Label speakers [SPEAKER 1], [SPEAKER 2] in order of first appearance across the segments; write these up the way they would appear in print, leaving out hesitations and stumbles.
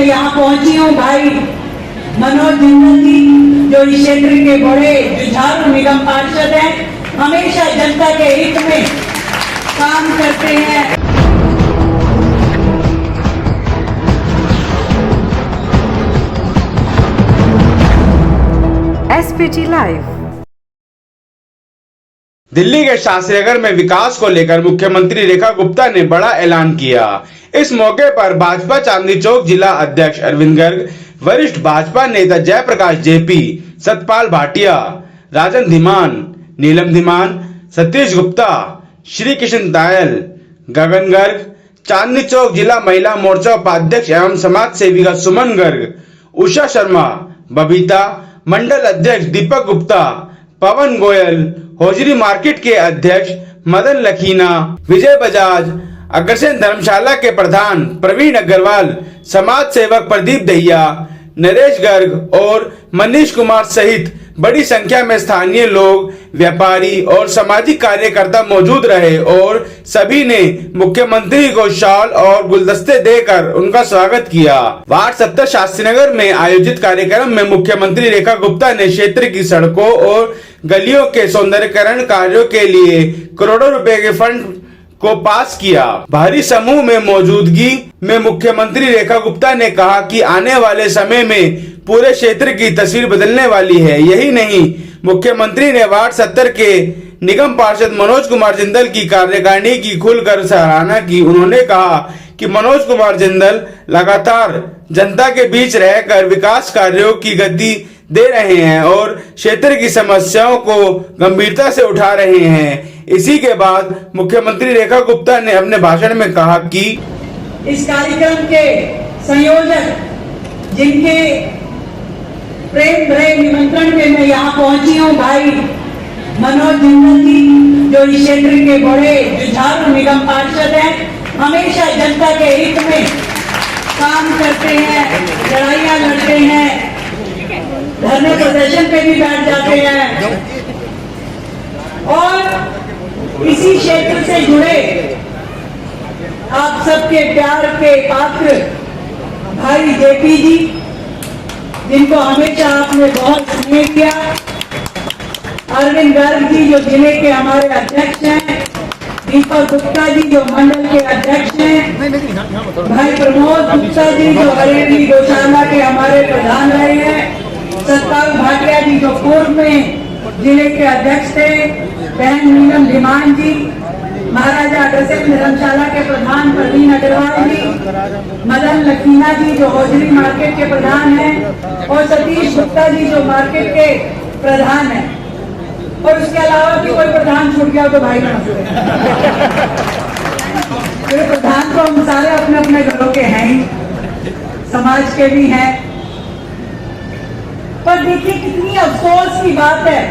[SPEAKER 1] मैं यहाँ पहुंची हूँ भाई मनोज जिंदल जी, जो इस क्षेत्र के बड़े जुझारू निगम पार्षद हैं, हमेशा जनता के हित में काम करते हैं।
[SPEAKER 2] SPT live.
[SPEAKER 3] दिल्ली के शास्त्रीनगर में विकास को लेकर मुख्यमंत्री रेखा गुप्ता ने बड़ा ऐलान किया। इस मौके पर भाजपा चांदनी चौक जिला अध्यक्ष अरविंद गर्ग, वरिष्ठ भाजपा नेता जयप्रकाश जेपी, सतपाल भाटिया, राजन धीमान, नीलम धीमान, सतीश गुप्ता, श्री कृष्ण दायल, गगन गर्ग, चांदनी चौक जिला महिला मोर्चा उपाध्यक्ष एवं समाज सेविका सुमन गर्ग, उषा शर्मा, बबीता, मंडल अध्यक्ष दीपक गुप्ता, पवन गोयल, होजरी मार्केट के अध्यक्ष मदन लखीना, विजय बजाज, अग्रसेन धर्मशाला के प्रधान प्रवीण अग्रवाल, समाज सेवक प्रदीप दहिया, नरेश गर्ग और मनीष कुमार सहित बड़ी संख्या में स्थानीय लोग, व्यापारी और सामाजिक कार्यकर्ता मौजूद रहे और सभी ने मुख्यमंत्री को शॉल और गुलदस्ते देकर उनका स्वागत किया। वार्ड 70 शास्त्रीनगर में आयोजित कार्यक्रम में मुख्यमंत्री रेखा गुप्ता ने क्षेत्र की सड़कों और गलियों के सौंदर्यीकरण कार्यों के लिए करोड़ों रुपए के फंड को पास किया। भारी समूह में मौजूदगी में मुख्यमंत्री रेखा गुप्ता ने कहा कि आने वाले समय में पूरे क्षेत्र की तस्वीर बदलने वाली है। यही नहीं, मुख्यमंत्री ने वार्ड 70 के निगम पार्षद मनोज कुमार जिंदल की कार्यकारिणी की खुलकर सराहना की। उन्होंने कहा कि मनोज कुमार जिंदल लगातार जनता के बीच रहकर विकास कार्यों की गति दे रहे हैं और क्षेत्र की समस्याओं को गंभीरता से उठा रहे हैं। इसी के बाद मुख्यमंत्री रेखा गुप्ता ने अपने भाषण में कहा कि
[SPEAKER 1] इस कार्यक्रम के संयोजक, जिनके प्रेम भरे निमंत्रण पे मैं यहाँ पहुंची हूँ, भाई मनोज जिंदल जी, जो इस क्षेत्र के बड़े जुझारू निगम पार्षद हैं, हमेशा जनता के हित में काम करते हैं, लड़ाइयाँ लड़ते हैं, धरने प्रदर्शन पे भी बैठ जाते हैं और इसी क्षेत्र से जुड़े आप सबके प्यार के पात्र भाई जेपी जी, जिनको हमेशा आपने बहुत स्नेह किया, अरविंद गर्ग जी जो जिले के हमारे अध्यक्ष हैं, दीपक गुप्ता जी जो मंडल के अध्यक्ष हैं, भाई प्रमोद गुप्ता जी जो हरेली गौशाला के हमारे प्रधान रहे हैं, सतपाल भाटिया जी जो पूर्व में जिले के अध्यक्ष थे, बहन नीलम धीमान जी, महाराजा अग्रसेन धर्मशाला के प्रधान प्रवीण अग्रवाल जी, मदन लखीना जी जो होजरी मार्केट के प्रधान हैं और सतीश गुप्ता जी जो मार्केट के प्रधान हैं। और उसके अलावा भी कोई प्रधान छूट गया तो भाई प्रधान तो हम सारे अपने अपने घरों के हैं ही, समाज के भी हैं। पर देखिए कितनी अफसोस की बात है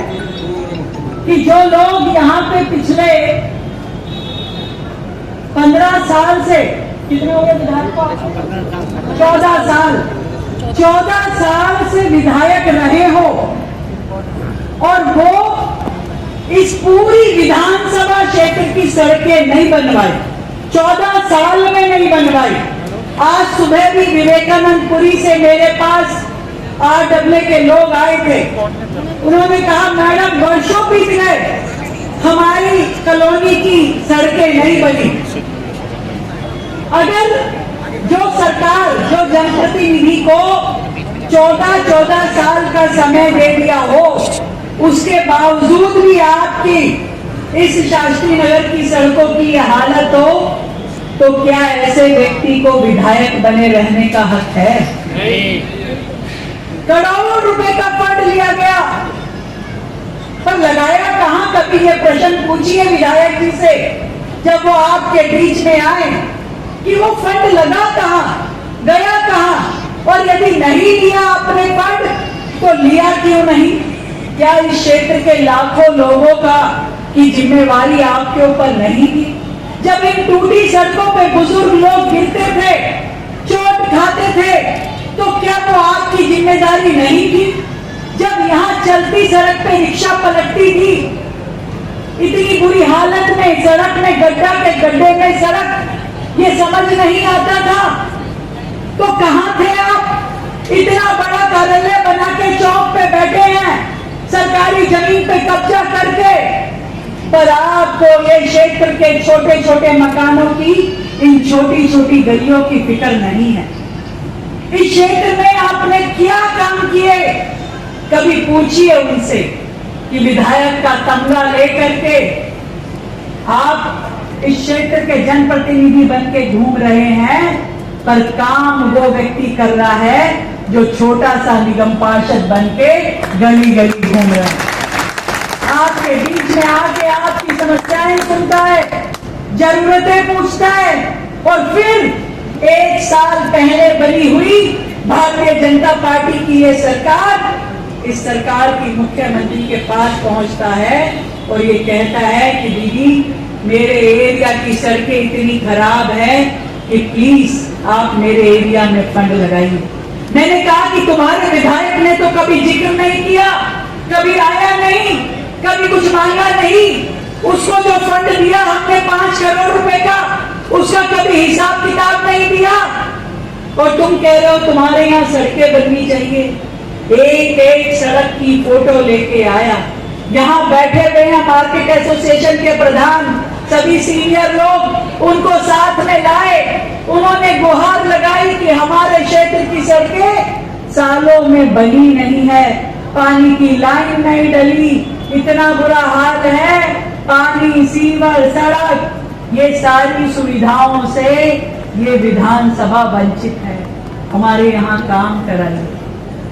[SPEAKER 1] कि जो लोग यहाँ पे पिछले 15 साल से, कितने हो गए विधायक को? 14 साल से विधायक रहे हो और वो इस पूरी विधानसभा क्षेत्र की सड़कें नहीं बनवाई, 14 साल में नहीं बनवाई। आज सुबह भी विवेकानंदपुरी से मेरे पास RWA के लोग आए थे, उन्होंने कहा मैडम वर्षों बीत गए, हमारी कॉलोनी की सड़कें नहीं बनी। अगर जो सरकार, जो जनप्रतिनिधि को 14 साल का समय दे दिया हो, उसके बावजूद भी आपकी इस शास्त्रीनगर की सड़कों की यह हालत हो, तो क्या ऐसे व्यक्ति को विधायक बने रहने का हक है? नहीं। करोड़ों रुपए का फंड लिया गया, पर लगाया कहां? कभी ये प्रश्न पूछिए विधायक जी से जब वो आपके बीच में आए कि वो फंड लगा कहां, गया कहां, और यदि नहीं लिया आपने फंड तो लिया क्यों नहीं? क्या इस क्षेत्र के लाखों लोगों का की जिम्मेवारी आपके ऊपर नहीं थी? जब इन टूटी सड़कों पे बुजुर्ग लोग गिरते थे, चोट खाते थे, तो क्या वो आपकी जिम्मेदारी नहीं थी? जब यहाँ चलती सड़क पे रिक्शा पलटती थी, इतनी बुरी हालत में, सड़क में गड्ढा के गड्ढे में सड़क, ये समझ नहीं आता था, तो कहां थे आप? कब्जा करके, पर आपको ये क्षेत्र के छोटे छोटे मकानों की, इन छोटी छोटी गलियों की फिक्र नहीं है। इस क्षेत्र में आपने क्या काम किए, कभी पूछिए उनसे कि विधायक का तमगा लेकर के आप इस क्षेत्र के जनप्रतिनिधि बन के घूम रहे हैं, पर काम वो व्यक्ति कर रहा है जो छोटा सा निगम पार्षद बन के गली गली घूम रहा है। आपके बीच में आके आपकी समस्याएं सुनता है, जरूरतें पूछता है, और फिर 1 साल पहले बनी हुई भारतीय जनता पार्टी की ये सरकार, इस सरकार की मुख्यमंत्री के पास पहुंचता है और ये कहता है कि दीदी मेरे एरिया की सड़कें इतनी खराब है कि प्लीज आप मेरे एरिया में फंड लगाइए। मैंने कहा कि तुम्हारे विधायक ने तो कभी जिक्र नहीं किया, कभी आया नहीं, कभी कुछ मांगा नहीं। उसको जो फंड दिया हमने 5 करोड़ रुपए का, उसका कभी हिसाब किताब नहीं दिया। और तुम कह रहे हो तुम्हारे यहाँ सड़कें बननी चाहिए। एक एक सड़क की फोटो लेके आया, यहाँ बैठे हुए हैं मार्केट एसोसिएशन के प्रधान, सभी सीनियर लोग, उनको साथ में लाए। उन्होंने गुहार लगाई कि हमारे क्षेत्र की सड़कें सालों में बनी नहीं है, पानी की लाइन नहीं डली, इतना बुरा हाल है, पानी, सीवर, सड़क, ये सारी सुविधाओं से ये विधानसभा वंचित है। हमारे यहाँ काम कराइए।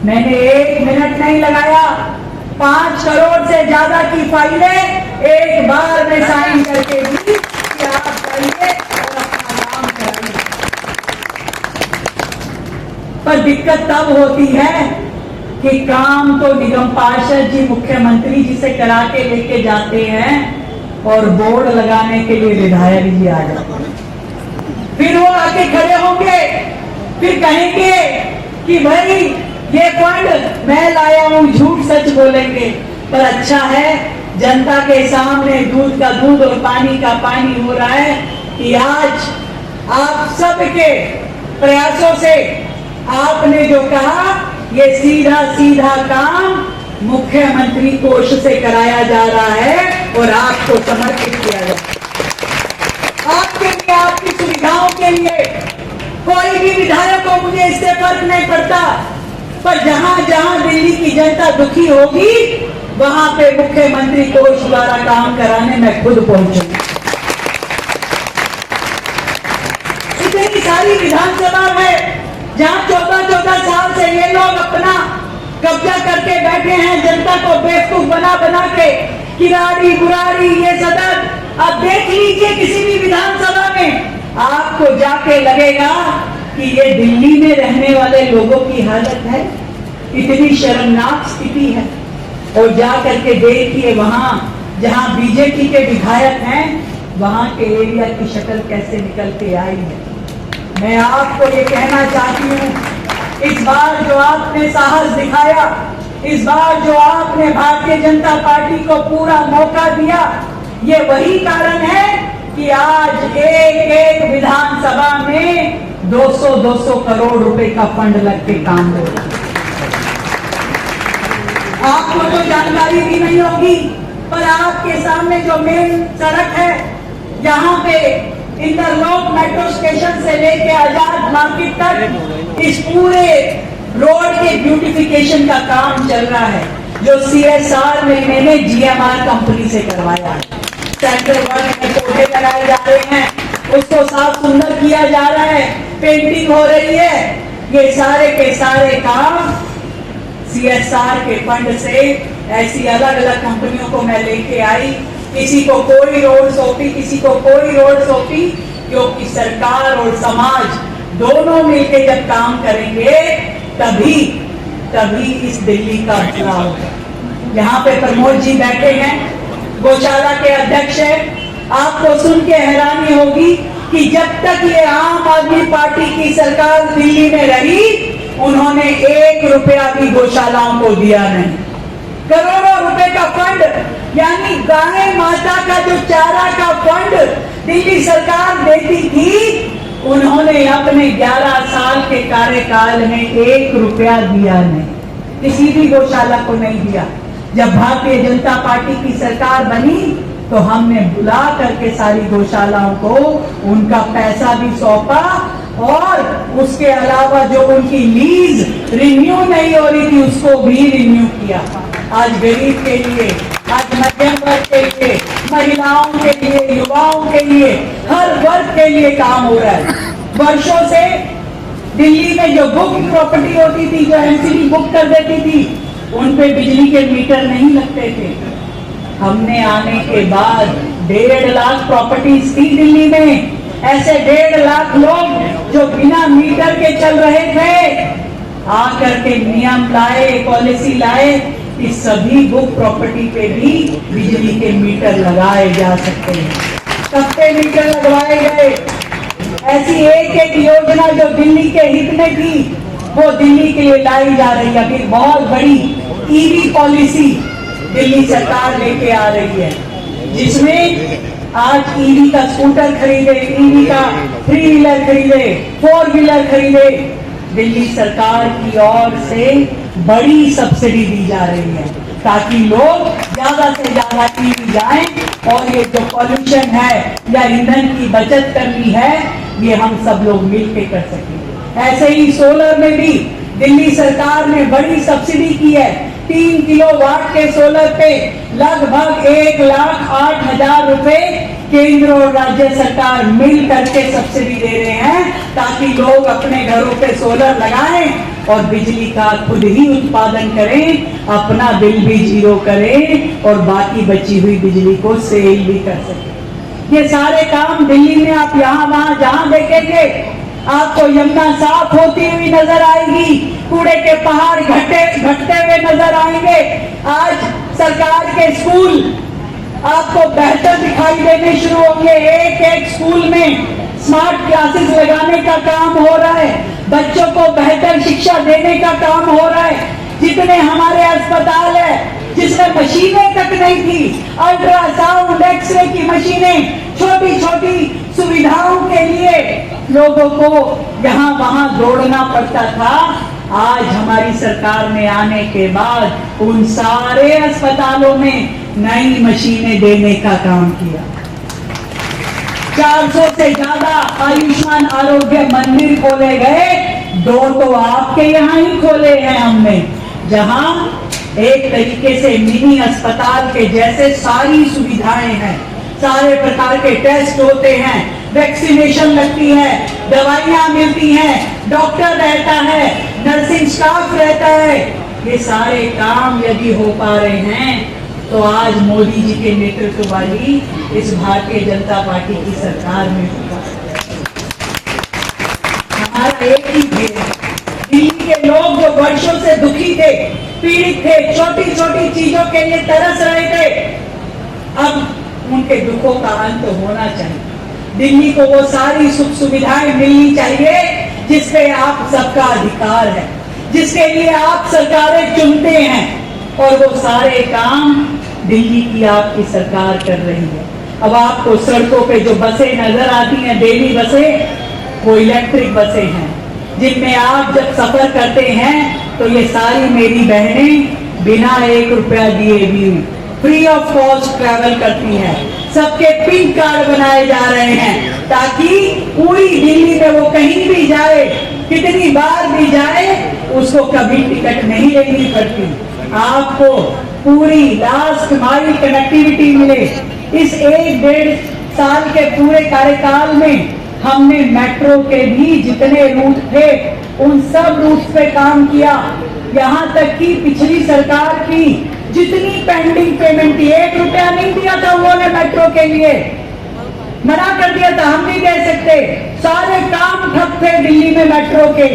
[SPEAKER 1] मैंने 1 मिनट नहीं लगाया, 5 करोड़ से ज्यादा की फाइलें एक बार में साइन करके दी कि आप जाइए और अपना काम कराइए। पर दिक्कत तब होती है कि काम तो निगम पार्षद जी, मुख्यमंत्री जी से करा के लेके जाते हैं और बोर्ड लगाने के लिए विधायक जी आ जाते हैं। फिर वो आके खड़े होंगे, फिर कहेंगे कि भाई ये फंड मैं लाया हूं, झूठ सच बोलेंगे। पर अच्छा है जनता के सामने दूध का दूध और पानी का पानी हो रहा है कि आज आप सबके प्रयासों से आपने जो कहा, ये सीधा सीधा काम मुख्यमंत्री कोष से कराया जा रहा है और आपको समर्पित किया जा रहा है। आपके लिए, आपकी सुविधाओं के लिए। कोई भी विधायक को मुझे इससे फर्क नहीं पड़ता, पर जहां जहां दिल्ली की जनता दुखी होगी वहां पे मुख्यमंत्री कोष द्वारा काम कराने मैं खुद पहुंचूंगी। इतनी सारी विधानसभा में जहां 14-14 साल से ये लोग अपना कब्जा करके बैठे हैं, जनता को बेवकूफ बना बना के, किराड़ी बुराड़ी ये सदन। अब देख लीजिए किसी भी विधानसभा में आपको जाके लगेगा कि ये दिल्ली में रहने वाले लोगों की हालत है, इतनी शर्मनाक स्थिति है। और जा करके देखिए वहां जहां बीजेपी के विधायक हैं, वहां के एरिया की शक्ल कैसे निकल के आई है। मैं आपको ये कहना चाहती हूँ, इस बार जो आपने साहस दिखाया, इस बार जो आपने भारतीय जनता पार्टी को पूरा मौका दिया, ये वही कारण है कि आज एक एक विधानसभा में 200-200 करोड़ रुपए का फंड लग के काम हो रहा है। आपको तो जानकारी भी नहीं होगी, पर आपके सामने जो मेन सड़क है, यहाँ पे इंदरलोक मेट्रो स्टेशन से लेके आजाद मार्केट तक इस पूरे रोड के ब्यूटिफिकेशन का काम चल रहा है, जो CSR में मैंने GMR कंपनी से करवाया है। सेंट्रल वर्ल्ड में पौधे लगाए जा रहे हैं, उसको साफ सुंदर किया जा रहा है, पेंटिंग हो रही है। ये सारे के सारे काम CSR के फंड से ऐसी अलग अलग कंपनियों को मैं लेके आई। किसी को कोई रोड सौंपी, किसी को कोई रोड सौंपी, क्योंकि सरकार और समाज दोनों मिलकर जब काम करेंगे तभी इस दिल्ली का भला होगा। यहाँ पे प्रमोद जी बैठे हैं, गौशाला के अध्यक्ष हैं। आपको सुन के हैरानी होगी कि जब तक ये आम आदमी पार्टी की सरकार दिल्ली में रही, उन्होंने 1 रुपया भी गौशालाओं को दिया नहीं। करोड़ों रुपए का फंड, यानी गाय माता का जो चारा का फंड दिल्ली सरकार देती थी, उन्होंने अपने 11 साल के कार्यकाल में 1 रुपया दिया नहीं, किसी भी गौशाला को नहीं दिया। जब भारतीय जनता पार्टी की सरकार बनी तो हमने बुला करके सारी गौशालाओं को उनका पैसा भी सौंपा और उसके अलावा जो उनकी लीज रिन्यू नहीं हो रही थी उसको भी रिन्यू किया। आज गरीब के लिए, आज मध्यम वर्ग के लिए, महिलाओं के लिए, युवाओं के लिए, हर वर्ग के लिए काम हो रहा है। वर्षों से दिल्ली में जो बुक प्रॉपर्टी होती थी, जो एमसीडी बुक कर देती थी, उन पे बिजली के मीटर नहीं लगते थे। हमने आने के बाद 1.5 लाख प्रॉपर्टीज थी दिल्ली में, ऐसे 1.5 लाख लोग जो बिना मीटर के चल रहे थे, आकर के नियम लाए, पॉलिसी लाए कि सभी बुक प्रॉपर्टी पे भी बिजली के मीटर लगाए जा सकते हैं। सबके मीटर लगवाए गए। ऐसी एक एक योजना जो दिल्ली के हित में थी वो दिल्ली के लिए लाई जा रही है। अभी बहुत बड़ी ईवी पॉलिसी दिल्ली सरकार लेके आ रही है, जिसमें आज ईवी का स्कूटर खरीदे, ईवी का 3 व्हीलर खरीदे, 4 व्हीलर खरीदे, दिल्ली सरकार की ओर से बड़ी सब्सिडी दी जा रही है ताकि लोग ज्यादा से ज्यादा ईवी जाएं और ये जो पॉल्यूशन है या ईंधन की बचत करनी है ये हम सब लोग मिलकर कर सकें। ऐसे ही सोलर में भी दिल्ली सरकार ने बड़ी सब्सिडी की है। 3 किलोवाट के सोलर पे लगभग 1,08,000 रुपए केंद्र और राज्य सरकार मिल करके सब्सिडी दे रहे हैं ताकि लोग अपने घरों पे सोलर लगाएं और बिजली का खुद ही उत्पादन करें, अपना बिल भी जीरो करें और बाकी बची हुई बिजली को सेल भी कर सकें। ये सारे काम दिल्ली में आप यहाँ वहां जहां देखेंगे आपको यमुना साफ होती हुई नजर आएगी, कूड़े के पहाड़ घटते हुए नजर आएंगे। आज सरकार के स्कूल आपको बेहतर दिखाई देने शुरू होंगे। एक एक स्कूल में स्मार्ट क्लासेस लगाने का काम हो रहा है, बच्चों को बेहतर शिक्षा देने का काम हो रहा है। जितने हमारे अस्पताल है जिसमें मशीनें तक नहीं थी, अल्ट्रासाउंड, एक्सरे की मशीनें, छोटी छोटी सुविधाओं के लिए लोगों को यहाँ वहां दौड़ना पड़ता था, आज हमारी सरकार ने आने के बाद उन सारे अस्पतालों में नई मशीनें देने का काम किया। 400 से ज्यादा आयुष्मान आरोग्य मंदिर खोले गए, 2 तो आपके यहाँ ही खोले हैं हमने, जहां एक तरीके से मिनी अस्पताल के जैसे सारी सुविधाएं हैं, सारे प्रकार के टेस्ट होते हैं, वैक्सीनेशन लगती है, दवाइयां मिलती हैं, डॉक्टर रहता है, नर्सिंग स्टाफ रहता है। ये सारे काम यदि हो पा रहे हैं तो आज मोदी जी के नेतृत्व वाली इस भारतीय जनता पार्टी की सरकार में होगा। हमारा एक ही ध्येय, दिल्ली के लोग जो वर्षों से दुखी थे, पीड़ित थे, छोटी छोटी चीजों के लिए तरस रहे थे, अब उनके दुखों का अंत होना चाहिए। दिल्ली को वो सारी सुख सुविधाएं मिलनी चाहिए जिसपे आप सबका अधिकार है, जिसके लिए आप सरकारें चुनते हैं, और वो सारे काम दिल्ली की आपकी सरकार कर रही है। अब आपको सड़कों पे जो बसें नजर आती हैं, डेली बसें, वो इलेक्ट्रिक बसें हैं, जिनमें आप जब सफर करते हैं तो ये सारी मेरी बहनें बिना 1 रुपया दिए भी फ्री ऑफ कॉस्ट ट्रैवल करती हैं। सबके पिन कार्ड बनाए जा रहे हैं ताकि पूरी दिल्ली में वो कहीं भी जाए, कितनी बार भी जाए, उसको कभी टिकट नहीं लेनी पड़ती। आपको पूरी लास्ट माइल कनेक्टिविटी मिले। इस 1-1.5 साल के पूरे कार्यकाल में हमने मेट्रो के भी जितने रूट थे उन सब रूट पे काम किया। यहाँ तक कि पिछली सरकार की जितनी पेंडिंग पेमेंट थी, 1 रुपया नहीं दिया था उन्होंने मेट्रो के लिए, मना कर दिया था, हम नहीं दे सकते, सारे काम ठप थे दिल्ली में मेट्रो के।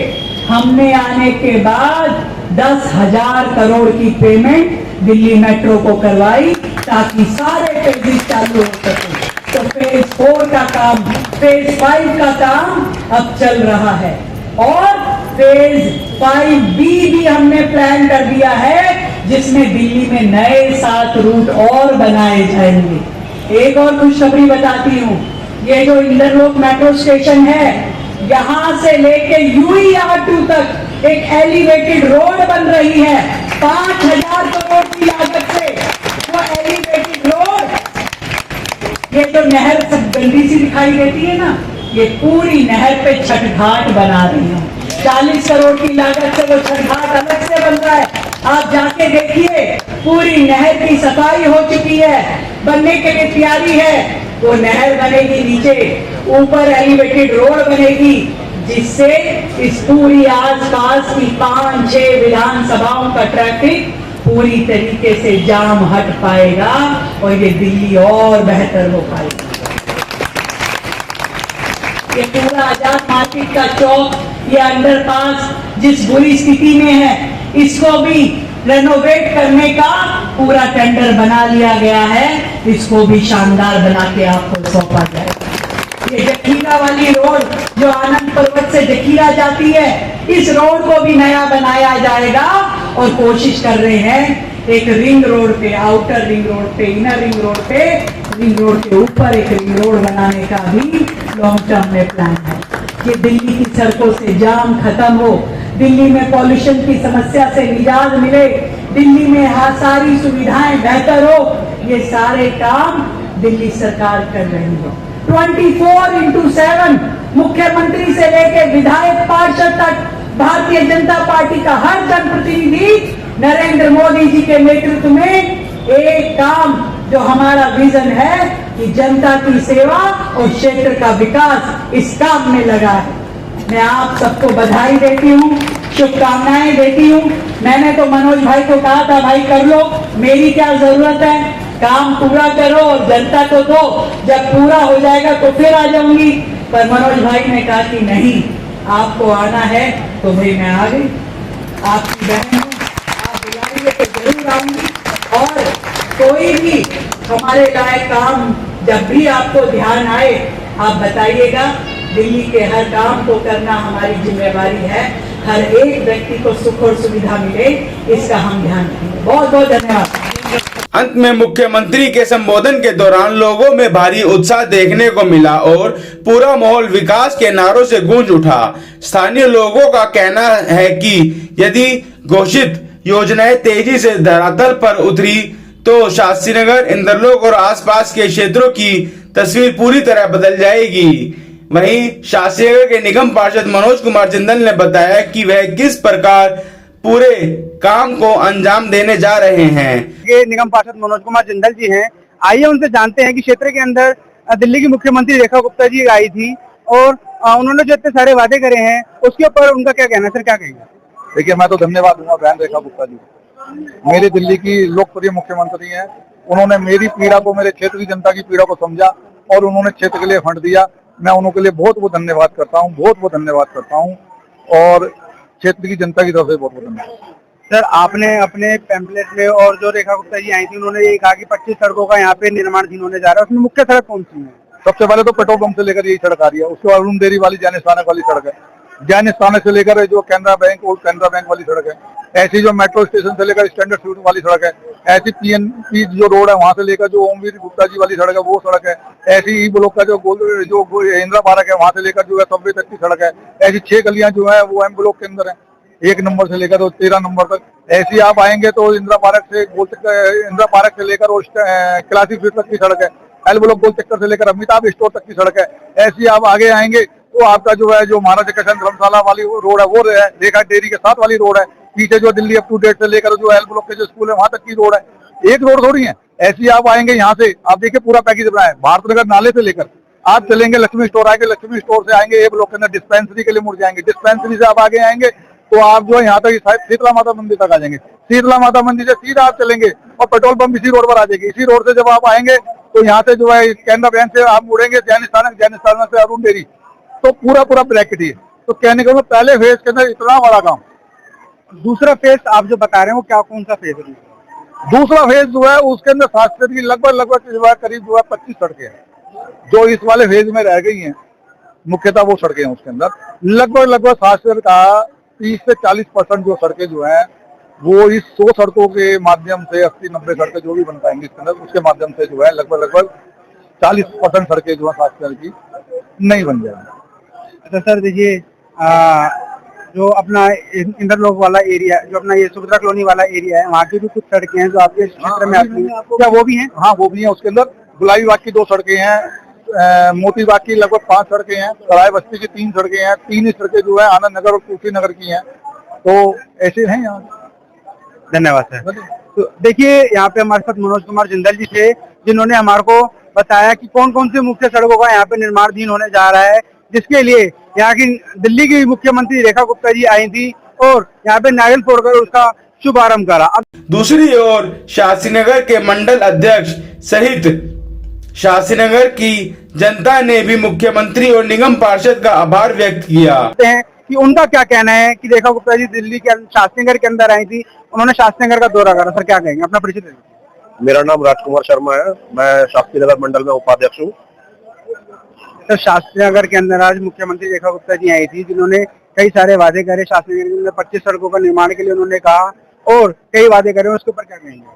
[SPEAKER 1] हमने आने के बाद 10,000 करोड़ की पेमेंट दिल्ली मेट्रो को करवाई ताकि सारे पेजेस चालू हो सके। तो फेज 4 का काम, फेज 5 का काम अब चल रहा है और फेज 5B भी हमने प्लान कर दिया है, जिसमें दिल्ली में नए 7 रूट और बनाए जाएंगे। एक और खुशखबरी बताती हूँ, ये जो इंदरलोक मेट्रो स्टेशन है, यहाँ से लेके UER2 तक एक एलिवेटेड रोड बन रही है। 5,000 करोड़ की लागत जो नहर सब गंदी सी दिखाई देती है ना, ये पूरी नहर पे छठ घाट बना रही हूँ। 40 करोड़ की लागत से वो छठ घाट अलग से बन रहा है। आप जाके देखिए, पूरी नहर की सफाई हो चुकी है, बनने के लिए तैयारी है। वो नहर बनेगी, नीचे ऊपर एलिवेटेड रोड बनेगी, जिससे इस पूरी आसपास की 5-6 विधानसभाओं का ट्रैफिक पूरी तरीके से जाम हट पाएगा और ये दिल्ली और बेहतर हो पाएगी। ये पूरा आजाद मार्केट का चौक, ये अंडरपास जिस बुरी स्थिति में है, इसको भी रेनोवेट करने का पूरा टेंडर बना लिया गया है। इसको भी शानदार बना के आपको सौंपा जाएगा। ये जखीरा वाली रोड जो आनंद पर्वत से जखीरा जाती है, इस रोड को भी नया बनाया जाएगा और कोशिश कर रहे हैं एक रिंग रोड पे, आउटर रिंग रोड पे, इनर रिंग रोड पे, रिंग रोड के ऊपर एक रिंग रोड बनाने का भी लॉन्ग टर्म में प्लान है। कि दिल्ली की सड़कों से जाम खत्म हो, दिल्ली में पॉल्यूशन की समस्या से निजात मिले, दिल्ली में सारी सुविधाएं बेहतर हो, ये सारे काम दिल्ली सरकार कर रही हो। 24/7 मुख्यमंत्री से लेकर विधायक पार्षद तक भारतीय जनता पार्टी का हर जनप्रतिनिधि नरेंद्र मोदी जी के नेतृत्व में एक काम, जो हमारा विजन है कि जनता की सेवा और क्षेत्र का विकास, इस काम में लगा है। मैं आप सबको बधाई देती हूँ, शुभकामनाएं देती हूँ। मैंने तो मनोज भाई को कहा था, भाई कर लो, मेरी क्या जरूरत है, काम पूरा करो और जनता को दो, जब पूरा हो जाएगा तो फिर आ जाऊंगी। पर मनोज भाई ने कहा कि नहीं, आपको आना है तो भाई मैं आ गई, आपकी बहन हूँ, आप बुलाएंगे तो जरूर आऊंगी। और कोई भी हमारे लायक काम जब भी आपको ध्यान आए, आप बताइएगा। दिल्ली के हर काम को करना हमारी जिम्मेवारी है। हर एक व्यक्ति को सुख और सुविधा मिले, इसका हम ध्यान रखेंगे। बहुत बहुत धन्यवाद।
[SPEAKER 3] अंत में मुख्यमंत्री के संबोधन के दौरान लोगों में भारी उत्साह देखने को मिला और पूरा माहौल विकास के नारों से गूंज उठा। स्थानीय लोगों का कहना है कि यदि घोषित योजनाएं तेजी से धरातल पर उतरी तो शास्त्रीनगर, इंद्रलोक और आसपास के क्षेत्रों की तस्वीर पूरी तरह बदल जाएगी। वहीं शास्त्रीनगर के निगम पार्षद मनोज कुमार जिंदल ने बताया कि वह किस प्रकार पूरे काम को अंजाम देने जा रहे हैं।
[SPEAKER 2] ये निगम पार्षद मनोज कुमार जिंदल जी हैं। आइए उनसे जानते हैं कि क्षेत्र के अंदर दिल्ली की मुख्यमंत्री रेखा गुप्ता जी आई थी और उन्होंने जो इतने सारे वादे करे हैं, उसके ऊपर उनका क्या कहना है। सर क्या कहेंगे?
[SPEAKER 4] देखिए, मैं तो धन्यवाद दूंगा बहन रेखा गुप्ता जी, मेरी दिल्ली की लोकप्रिय मुख्यमंत्री हैं। उन्होंने मेरी पीड़ा को, मेरे क्षेत्र की जनता की पीड़ा को समझा और उन्होंने क्षेत्र के लिए फंड दिया। मैं उनके लिए बहुत बहुत धन्यवाद करता हूँ, बहुत बहुत धन्यवाद करता हूँ और क्षेत्र की जनता की तरफ से बहुत बहुत धन्यवाद।
[SPEAKER 2] सर, आपने अपने पैम्पलेट में और जो रेखा गुप्ता जी आई थी, उन्होंने ये कहा कि 25 सड़कों का यहाँ पे निर्माण होने जा रहा है। उसमें मुख्य सड़क कौन सी है?
[SPEAKER 4] सबसे पहले तो पेट्रोल पंप से लेकर यही सड़क आ रही है, उसके बाद अरुण डेयरी वाली जैन स्थानक वाली सड़क है, जैन स्थानक से लेकर जो Canara bank, old Canara bank वाली सड़क है, ऐसी जो मेट्रो स्टेशन से लेकर स्टैंडर्ड स्वीट वाली सड़क है, ऐसी पीएनपी जो रोड है वहां से लेकर जो ओमवीर गुप्ता जी वाली सड़क है वो सड़क है, ऐसी ई ब्लॉक का जो इंदिरा पार्क है वहां से लेकर जो है सबवे तक की सड़क है, ऐसी 6 गलियां जो है वो एम ब्लॉक के अंदर है, 1 नंबर से लेकर 13 नंबर तक। ऐसी आप आएंगे तो इंदिरा पार्क से लेकर क्लासिक स्वीट तक की सड़क है, एल ब्लॉक गोल चक्कर से लेकर अमिताभ स्टोर तक की सड़क है। ऐसी आप आगे आएंगे तो आपका जो है जो महाराजा किशन धर्मशाला वाली रोड है वो है, रेखा डेयरी के साथ वाली रोड है, पीछे जो दिल्ली अप टू डेट से लेकर जो एल ब्लॉक के जो स्कूल है वहां तक की रोड है। एक रोड थोड़ी है, ऐसी आप आएंगे यहाँ से, आप देखिए पूरा पैकेज बना है। भारतनगर नाले से लेकर आप चलेंगे लक्ष्मी स्टोर, आएंगे लक्ष्मी स्टोर से आएंगे ए ब्लॉक के अंदर डिस्पेंसरी के लिए मुड़ जाएंगे, डिस्पेंसरी से आप आगे आएंगे तो आप जो है यहाँ तक शीतला माता मंदिर तक आ जाएंगे, शीतला माता मंदिर से सीधा आप चलेंगे और पेट्रोल पंप इसी रोड पर आ जाएगी। इसी रोड से जब आप आएंगे तो यहाँ से जो है कैनरा बैंक से आप मुड़ेंगे जैन स्थानक से अरुण डेयरी, तो पूरा ब्रैकेट ही है। तो कहने का पहले फेज के अंदर इतना बड़ा काम।
[SPEAKER 2] दूसरा फेज आप जो बता रहे हैं वो क्या, कौन सा फेज है?
[SPEAKER 4] दूसरा फेज जो है उसके अंदर शास्त्री की लगभग करीब जो है 25 सड़कें हैं जो इस वाले फेज में रह गई हैं, मुख्यतः वो सड़कें हैं। उसके अंदर लगभग शास्त्री का 30 से 40% जो सड़कें जो है वो इस 100 सड़कों के माध्यम से 80-90 सड़कें जो भी बन पाएंगी इसके अंदर, उसके माध्यम से जो है लगभग 40% सड़कें जो है शास्त्री की नहीं बन जाएंगी।
[SPEAKER 2] अच्छा सर, देखिए जो अपना इंद्रलोक वाला एरिया, जो अपना ये सुभद्रा कॉलोनी वाला एरिया है, वहाँ की भी कुछ सड़कें हैं जो आपके क्षेत्र में आती हैं, क्या वो भी हैं?
[SPEAKER 4] हाँ, वो भी है। उसके अंदर गुलाबी बाग की 2 सड़कें हैं, मोती बाग की लगभग 5 सड़कें हैं, सराय बस्ती की 3 सड़कें हैं, 3 ही सड़कें जो है आनंद नगर और तुलसी नगर की हैं। तो ऐसे हैं यहाँ।
[SPEAKER 2] धन्यवाद सर। तो देखिए यहाँ पे हमारे साथ मनोज कुमार जिंदल जी थे, जिन्होंने हमारे को बताया कि कौन कौन से मुख्य सड़कों का यहाँ पे निर्माणाधीन होने जा रहा है, जिसके लिए यहाँ की दिल्ली की मुख्यमंत्री रेखा गुप्ता जी आई थी और यहाँ पे नारियल फोड़कर उसका शुभारंभ करा।
[SPEAKER 3] दूसरी ओर शास्त्रीनगर के मंडल अध्यक्ष सहित शास्त्रीनगर की जनता ने भी मुख्यमंत्री और निगम पार्षद का आभार व्यक्त किया
[SPEAKER 2] हैं कि उनका क्या कहना है कि रेखा गुप्ता जी दिल्ली के शास्त्रीनगर के अंदर आई थी, उन्होंने शास्त्रीनगर का दौरा करा। सर क्या कहेंगे, अपना परिचय दीजिए।
[SPEAKER 5] मेरा नाम राजकुमार शर्मा है, मैं शास्त्रीनगर मंडल में उपाध्यक्ष हूँ।
[SPEAKER 2] तो शास्त्रीनगर के अंदर आज मुख्यमंत्री रेखा गुप्ता जी आई थी, जिन्होंने कई सारे वादे करे। शास्त्रीनगर के अंदर 25 सड़कों का निर्माण के लिए उन्होंने कहा और कई वादे करे, उसके ऊपर क्या कहेंगे?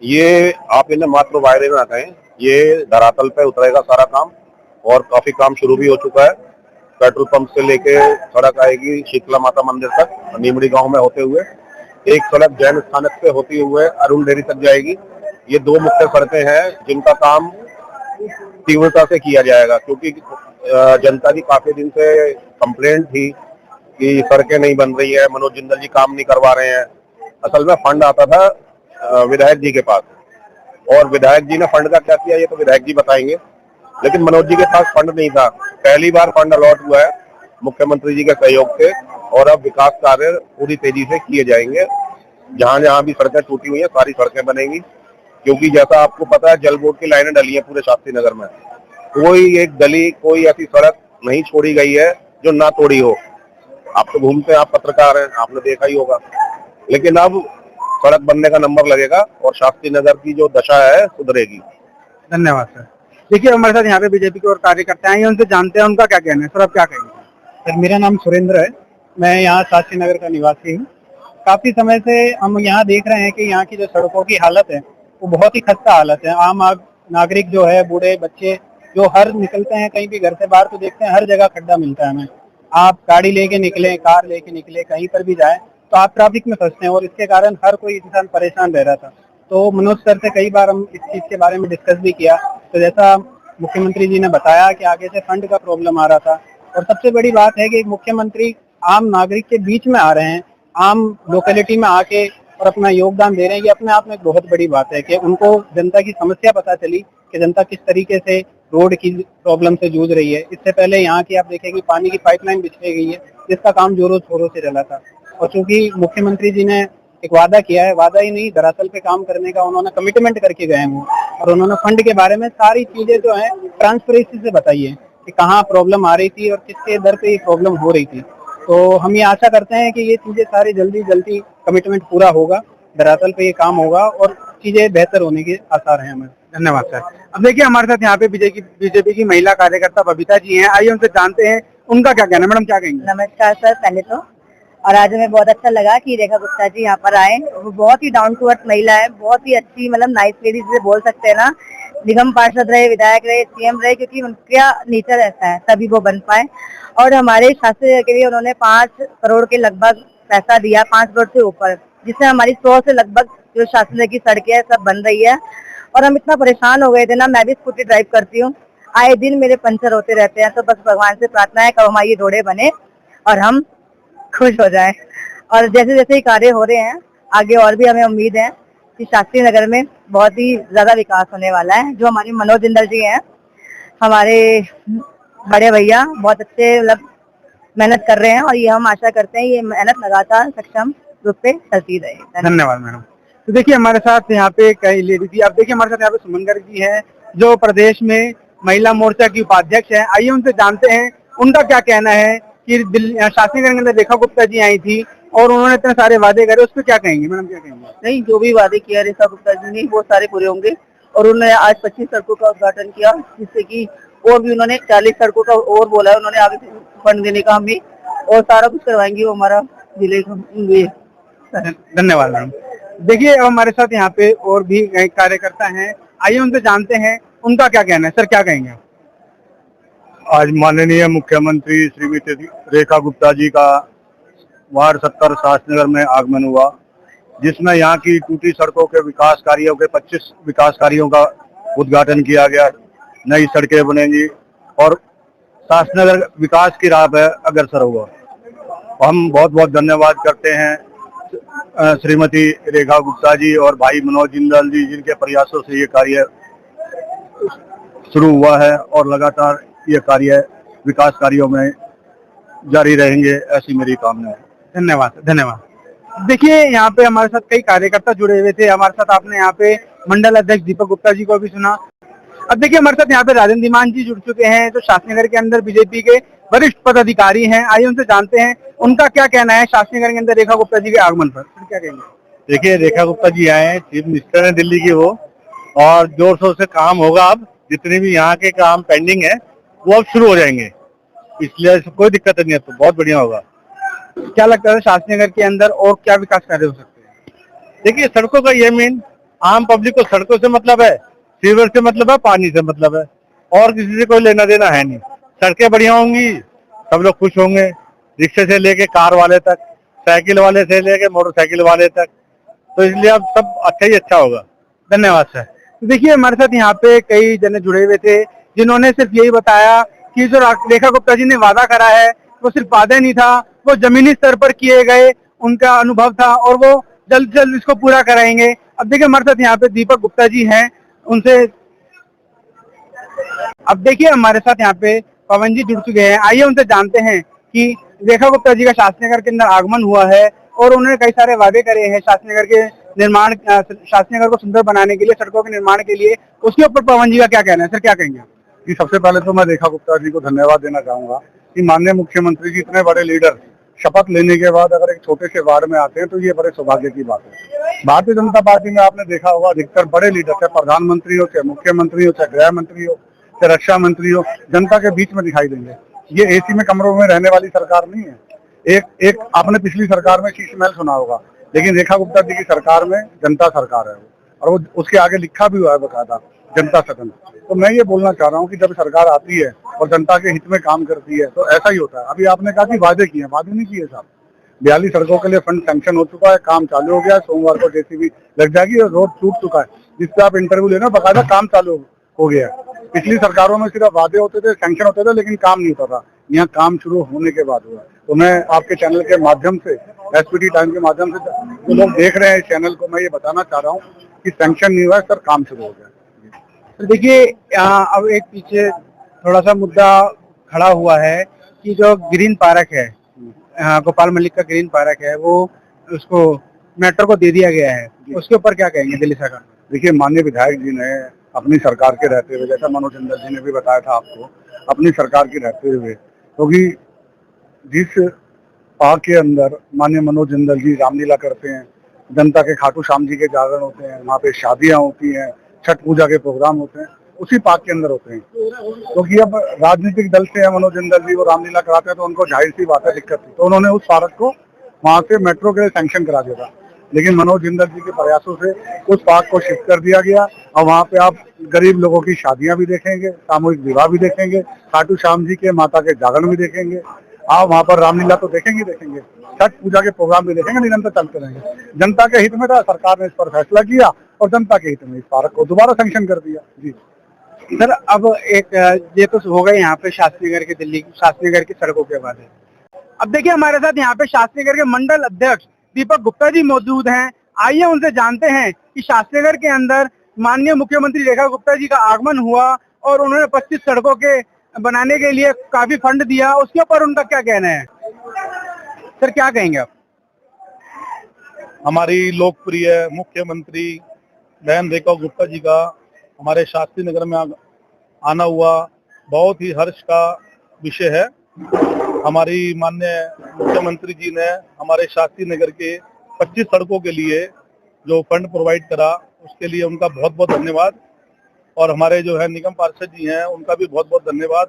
[SPEAKER 5] ये आप इन्हें मात्र वायदे में आता है, ये धरातल पे उतरेगा सारा काम और काफी काम शुरू भी हो चुका है। पेट्रोल पंप से लेके सड़क आएगी शीतला माता मंदिर तक, नीमड़ी गांव में होते हुए एक सड़क जैन स्थानक से होती हुए अरुण डेयरी तक जाएगी। ये 2 मुख्य सड़कें हैं जिनका काम तीव्रता से किया जाएगा, क्योंकि जनता की काफी दिन से कंप्लेंट थी कि सड़कें नहीं बन रही है, मनोज जिंदल जी काम नहीं करवा रहे हैं। असल में फंड आता था विधायक जी के पास और विधायक जी ने फंड का क्या किया ये तो विधायक जी बताएंगे, लेकिन मनोज जी के पास फंड नहीं था। पहली बार फंड अलॉट हुआ है मुख्यमंत्री जी के सहयोग से और अब विकास कार्य पूरी तेजी से किए जाएंगे। जहां जहां भी सड़कें टूटी हुई हैं सारी सड़कें बनेंगी, क्योंकि जैसा आपको पता है जल बोर्ड की लाइनें डली हैं पूरे शास्त्रीनगर में, कोई एक गली कोई ऐसी सड़क नहीं छोड़ी गई है जो ना तोड़ी हो। आप तो घूमते हैं, आप पत्रकार हैं, आपने देखा ही होगा। लेकिन अब सड़क बनने का नंबर लगेगा और शास्त्रीनगर की जो दशा है सुधरेगी।
[SPEAKER 2] धन्यवाद सर। देखिए हमारे साथ यहाँ पे बीजेपी के और कार्यकर्ता हैं, उनसे जानते हैं उनका क्या कहना है। सर आप क्या कहेंगे?
[SPEAKER 6] सर मेरा नाम सुरेंद्र है, मैं यहाँ शास्त्रीनगर का निवासी हूँ। काफी समय से हम यहाँ देख रहे हैं कि यहाँ की जो सड़कों की हालत है वो बहुत ही खस्ता हालत है। आम नागरिक जो है, बूढ़े बच्चे जो हर निकलते हैं कहीं भी घर से बाहर तो देखते हैं हर जगह खड्डा मिलता है हमें। आप गाड़ी लेके निकले, कार लेके निकले, कहीं पर भी जाए तो आप ट्रैफिक में फंसते हैं और इसके कारण हर कोई इंसान परेशान रह रहा था। तो मनोज सर से कई बार हम इस चीज के बारे में डिस्कस भी किया, तो जैसा मुख्यमंत्री जी ने बताया कि आगे से फंड का प्रॉब्लम आ रहा था। और सबसे बड़ी बात है कि मुख्यमंत्री आम नागरिक के बीच में आ रहे हैं, आम लोकेलिटी में आके और अपना योगदान दे रहे हैं। ये अपने आप में एक बहुत बड़ी बात है कि उनको जनता की समस्या पता चली कि जनता किस तरीके से रोड की प्रॉब्लम से जूझ रही है। इससे पहले यहाँ की आप देखेंगे पानी की पाइपलाइन बिछाई गई है, जिसका काम जोरों शोरों से चला था। और चूंकि मुख्यमंत्री जी ने एक वादा किया है, वादा ही नहीं धरातल पे काम करने का उन्होंने कमिटमेंट करके गए हैं और उन्होंने फंड के बारे में सारी चीजें जो है ट्रांसपेरेंसी से बताई है कि कहाँ प्रॉब्लम आ रही थी और किसके दर पे ये प्रॉब्लम हो रही थी। तो हम ये आशा करते हैं कि ये चीजें सारी जल्दी जल्दी कमिटमेंट पूरा होगा, धरातल पे ये काम होगा और चीजें बेहतर होने के आसार हैं हमें।
[SPEAKER 2] धन्यवाद सर। अब देखिए हमारे साथ यहाँ पे बीजेपी की महिला कार्यकर्ता बबीता जी हैं, आइए उनसे जानते हैं उनका क्या कहना है। मैडम क्या कहेंगे?
[SPEAKER 7] नमस्कार सर, पहले तो और आज हमें बहुत अच्छा लगा कि रेखा गुप्ता जी यहाँ पर आए। वो बहुत ही डाउन टू अर्थ महिला है, बहुत ही अच्छी मतलब नाइस लेडी से बोल सकते हैं ना। निगम पार्षद रहे, विधायक रहे, सीएम रहे, क्योंकि उनका नेचर ऐसा है तभी वो बन पाए। और हमारे शास्त्री के लिए उन्होंने 5 करोड़ के लगभग पैसा दिया, 5 करोड़ से ऊपर, जिससे हमारी 100 से लगभग जो शास्त्री की सड़कें सब बन रही है। और हम इतना परेशान हो गए थे ना, मैं भी स्कूटी ड्राइव करती हूँ, आए दिन मेरे पंचर होते रहते हैं। तो बस भगवान से प्रार्थना है कब हमारी रोडें बने और हम खुश हो जाए। और जैसे जैसे ही कार्य हो रहे हैं आगे और भी हमें उम्मीद है कि शास्त्रीनगर में बहुत ही ज्यादा विकास होने वाला है। जो हमारे मनोज जिंदल जी हैं, हमारे बड़े भैया, बहुत अच्छे मतलब मेहनत कर रहे हैं और ये हम आशा करते हैं ये मेहनत लगातार सक्षम रूप से चलती रहे।
[SPEAKER 2] धन्यवाद मैडम। तो देखिए हमारे साथ यहाँ पे कई लेडी थी। आप देखिए हमारे साथ यहाँ पे सुमन गर्ग जी हैं, जो प्रदेश में महिला मोर्चा की उपाध्यक्ष है। आइए उनसे जानते हैं उनका क्या कहना है कि शास्त्रीनगर के अंदर रेखा गुप्ता जी आई थी और उन्होंने इतने सारे वादे करे, उस पर क्या कहेंगे? मैडम क्या कहेंगे?
[SPEAKER 7] नहीं, जो भी वादे किया रेखा गुप्ता जी ने वो सारे पूरे होंगे। और उन्होंने आज 25 सड़कों का उद्घाटन किया, जिससे कि और भी उन्होंने 40 सड़कों का और बोला है उन्होंने आगे फंड देने का हमें, और सारा कुछ करवाएंगे वो हमारा जिले का।
[SPEAKER 2] धन्यवाद मैडम। देखिए अब हमारे साथ यहाँ पे और भी कार्यकर्ता हैं, आइए उनसे जानते हैं उनका क्या कहना है। सर क्या कहेंगे?
[SPEAKER 4] आज माननीय मुख्यमंत्री श्रीमती रेखा गुप्ता जी का वार्ड 70 शास्त्रीनगर में आगमन हुआ, जिसमें यहाँ की टूटी सड़कों के विकास कार्यों के 25 विकास कार्यों का उद्घाटन किया गया, नई सड़कें बनेंगी और शास्त्रीनगर विकास की राह पे अग्रसर होगा। हम बहुत बहुत धन्यवाद करते हैं श्रीमती रेखा गुप्ता जी और भाई मनोज जिंदाल जी, जिनके प्रयासों से ये कार्य शुरू हुआ है और लगातार ये कार्य विकास कार्यों में जारी रहेंगे, ऐसी मेरी कामना है।
[SPEAKER 2] धन्यवाद धन्यवाद। देखिए यहाँ पे हमारे साथ कई कार्यकर्ता जुड़े हुए थे। हमारे साथ आपने यहाँ पे मंडल अध्यक्ष दीपक गुप्ता जी को भी सुना। अब देखिए हमारे साथ यहाँ पे राजेंद्र धीमान जी जुड़ चुके हैं, जो शास्त्रीनगर के अंदर बीजेपी के वरिष्ठ पदाधिकारी हैं। आइए उनसे जानते हैं उनका क्या कहना है शास्त्रीनगर के अंदर रेखा गुप्ता जी के आगमन पर। क्या कहेंगे?
[SPEAKER 4] देखिए, रेखा गुप्ता जी आए हैं, चीफ मिनिस्टर है दिल्ली की वो, और जोर शोर से काम होगा। अब जितने भी यहाँ के काम पेंडिंग है वो अब शुरू हो जाएंगे, इसलिए कोई दिक्कत नहीं है, तो बहुत बढ़िया होगा।
[SPEAKER 2] क्या लगता है शास्त्रीनगर के अंदर और क्या विकास कार्य हो सकते हैं?
[SPEAKER 4] देखिए, सड़कों का ये मेन, आम पब्लिक को सड़कों से मतलब है, सीवर से मतलब है, पानी से मतलब है, और किसी से कोई लेना देना है नहीं। सड़कें बढ़िया होंगी, सब लोग खुश होंगे, रिक्शे से लेके कार वाले तक, साइकिल वाले से लेके मोटरसाइकिल वाले तक, तो इसलिए अब सब अच्छा ही अच्छा होगा।
[SPEAKER 2] धन्यवाद सर। तो देखिए हमारे साथ यहाँ पे कई जने जुड़े हुए थे, जिन्होंने सिर्फ यही बताया कि जो रेखा गुप्ता जी ने वादा करा है वो सिर्फ वादा नहीं था, वो जमीनी स्तर पर किए गए उनका अनुभव था और वो जल्द से जल्द इसको पूरा कराएंगे। अब देखिए हमारे साथ यहाँ पे दीपक गुप्ता जी हैं, उनसे अब देखिए हमारे साथ यहाँ पे पवन जी जुड़ चुके हैं। आइए उनसे जानते हैं कि रेखा गुप्ता जी का शास्त्रीनगर के अंदर आगमन हुआ है और उन्होंने कई सारे वादे करे हैं शास्त्रीनगर के निर्माण, शास्त्रीनगर को सुंदर बनाने के लिए, सड़कों के निर्माण के लिए। उसके ऊपर पवन जी का क्या कहना है? सर क्या कहेंगे आप?
[SPEAKER 4] कि सबसे पहले तो मैं रेखा गुप्ता जी को धन्यवाद देना चाहूंगा कि माननीय मुख्यमंत्री जी, इतने बड़े लीडर, शपथ लेने के बाद अगर एक छोटे से वार्ड में आते हैं तो ये बड़े सौभाग्य की बात है। भारतीय जनता पार्टी में आपने देखा होगा अधिकतर बड़े लीडर, चाहे प्रधानमंत्री हो, चाहे मुख्यमंत्री हो, चाहे गृह मंत्री हो, चाहे रक्षा मंत्री हो, जनता के बीच में दिखाई देंगे। ये एसी में कमरों में रहने वाली सरकार नहीं है। एक आपने पिछली सरकार में शीश महल सुना होगा, लेकिन रेखा गुप्ता जी की सरकार में जनता सरकार है और वो उसके आगे लिखा भी हुआ है बकायदा, जनता सदन। तो मैं ये बोलना चाह रहा हूँ कि जब सरकार आती है और जनता के हित में काम करती है तो ऐसा ही होता है। अभी आपने कहा कि वादे किए, वादे नहीं किए साहब। 42 सड़कों के लिए फंड सैंक्शन हो चुका है, काम चालू हो गया, सोमवार को जेसीबी लग जाएगी और रोड टूट चुका है। जिससे आप इंटरव्यू लेना, बकायदा काम चालू हो गया है। पिछली सरकारों में सिर्फ वादे होते थे, सैंक्शन होते थे, लेकिन काम नहीं होता था। यहाँ काम शुरू होने के बाद हुआ। तो मैं आपके चैनल के माध्यम से, एसपीटी टाइम के माध्यम से जो लोग देख रहे हैं इस चैनल को, मैं ये बताना चाह रहा हूँ कि सैंक्शन नहीं हुआ है सर, काम शुरू हो गया।
[SPEAKER 2] तो देखिए अब एक पीछे थोड़ा सा मुद्दा खड़ा हुआ है कि जो ग्रीन पार्क है, गोपाल मलिक का ग्रीन पार्क है, वो उसको मेट्रो को दे दिया गया है। उसके ऊपर क्या कहेंगे दिल्ली सरकार?
[SPEAKER 4] देखिए, माननीय विधायक जी ने अपनी सरकार के रहते हुए, जैसा मनोज जिंदल जी ने भी बताया था आपको, अपनी सरकार के रहते हुए, क्योंकि जिस पार्क के अंदर माननीय मनोज जिंदल जी रामलीला करते हैं, जनता के खाटू श्याम जी के जागरण होते हैं, वहाँ पे शादियां होती हैं, छठ पूजा के प्रोग्राम होते हैं, उसी पार्क के अंदर होते हैं। क्योंकि अब राजनीतिक दल से है मनोज जिंदल जी, वो रामलीला कराते हैं तो उनको जाहिर सी बात है दिक्कत थी, तो उन्होंने उस पार्क को वहाँ से मेट्रो के लिए सैंक्शन करा दिया था। लेकिन मनोज जिंदल जी के प्रयासों से उस पार्क को शिफ्ट कर दिया गया और वहाँ पे आप गरीब लोगों की शादियां भी देखेंगे, सामूहिक विवाह भी देखेंगे, खाटू श्याम जी के माता के जागरण भी देखेंगे, आप वहाँ पर रामलीला तो देखेंगे, छठ पूजा के प्रोग्राम भी देखेंगे, निरंतर चलते रहेंगे। जनता के हित में था, सरकार ने इस पर फैसला किया और जनता के हित में इस पार्क को दोबारा सैंक्शन कर दिया। जी
[SPEAKER 2] सर, अब एक ये तो हो गए यहाँ पे शास्त्रीनगर के, दिल्ली शास्त्रीनगर की सड़कों के बारे में। अब देखिए हमारे साथ यहाँ पे शास्त्रीनगर के मंडल अध्यक्ष दीपक गुप्ता जी मौजूद हैं। आइए उनसे जानते हैं कि शास्त्रीनगर के अंदर माननीय मुख्यमंत्री रेखा गुप्ता जी का आगमन हुआ और उन्होंने 25 सड़कों के बनाने के लिए काफी फंड दिया, उसके ऊपर उनका क्या कहना है? सर क्या कहेंगे आप?
[SPEAKER 4] हमारी लोकप्रिय मुख्यमंत्री बहन रेखा गुप्ता जी का हमारे शास्त्री नगर में आना हुआ बहुत ही हर्ष का विषय है। हमारी माननीय मुख्यमंत्री जी ने हमारे शास्त्री नगर के 25 सड़कों के लिए जो फंड प्रोवाइड करा, उसके लिए उनका बहुत बहुत धन्यवाद। और हमारे जो है निगम पार्षद जी हैं, उनका भी बहुत बहुत धन्यवाद।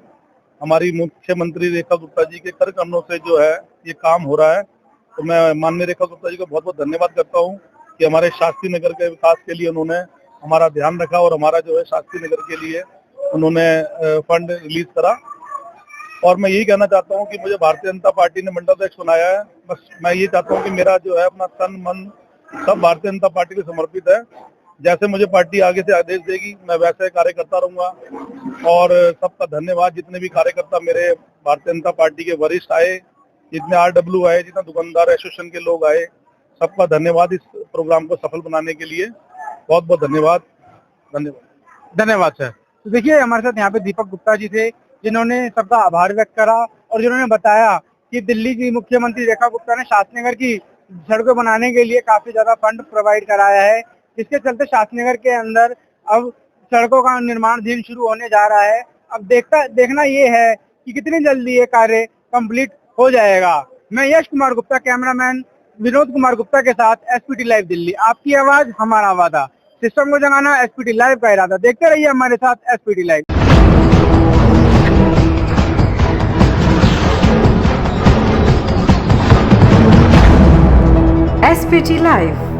[SPEAKER 4] हमारी मुख्यमंत्री रेखा गुप्ता जी के कर कमलों से जो है ये काम हो रहा है, तो मैं माननीय रेखा गुप्ता जी को बहुत बहुत धन्यवाद करता हूँ कि हमारे शास्त्री नगर के विकास के लिए उन्होंने हमारा ध्यान रखा और हमारा जो है शास्त्री नगर के लिए उन्होंने फंड रिलीज करा। और मैं यही कहना चाहता हूँ कि मुझे भारतीय जनता पार्टी ने मंडल अध्यक्ष बनाया है। बस मैं ये चाहता हूँ कि मेरा जो है अपना तन मन सब भारतीय जनता पार्टी को समर्पित है जैसे मुझे पार्टी आगे से आदेश देगी मैं वैसे कार्य करता रहूंगा। और सबका धन्यवाद, जितने भी कार्यकर्ता मेरे भारतीय जनता पार्टी के वरिष्ठ आए, जितने RW आए, जितना दुकानदार एसोसिएशन के लोग आए, सबका धन्यवाद इस प्रोग्राम को सफल बनाने के लिए। बहुत बहुत धन्यवाद।
[SPEAKER 2] धन्यवाद सर। तो देखिए हमारे साथ यहाँ पे दीपक गुप्ता जी थे, जिन्होंने सबका आभार व्यक्त करा और जिन्होंने बताया कि दिल्ली की मुख्यमंत्री रेखा गुप्ता ने शास्त्रीनगर की सड़कें बनाने के लिए काफी ज्यादा फंड प्रोवाइड कराया है, जिसके चलते शास्त्रीनगर के अंदर अब सड़कों का निर्माण दिन शुरू होने जा रहा है। अब देखना ये है कि कितनी जल्दी ये कार्य कंप्लीट हो जाएगा। मैं यश कुमार गुप्ता, कैमरामैन विनोद कुमार गुप्ता के साथ SPT लाइव दिल्ली। आपकी आवाज हमारा वादा, सिस्टम को जगाना SPT लाइव का इरादा। देखते रहिए हमारे साथ SPT लाइव।
[SPEAKER 8] SPT Live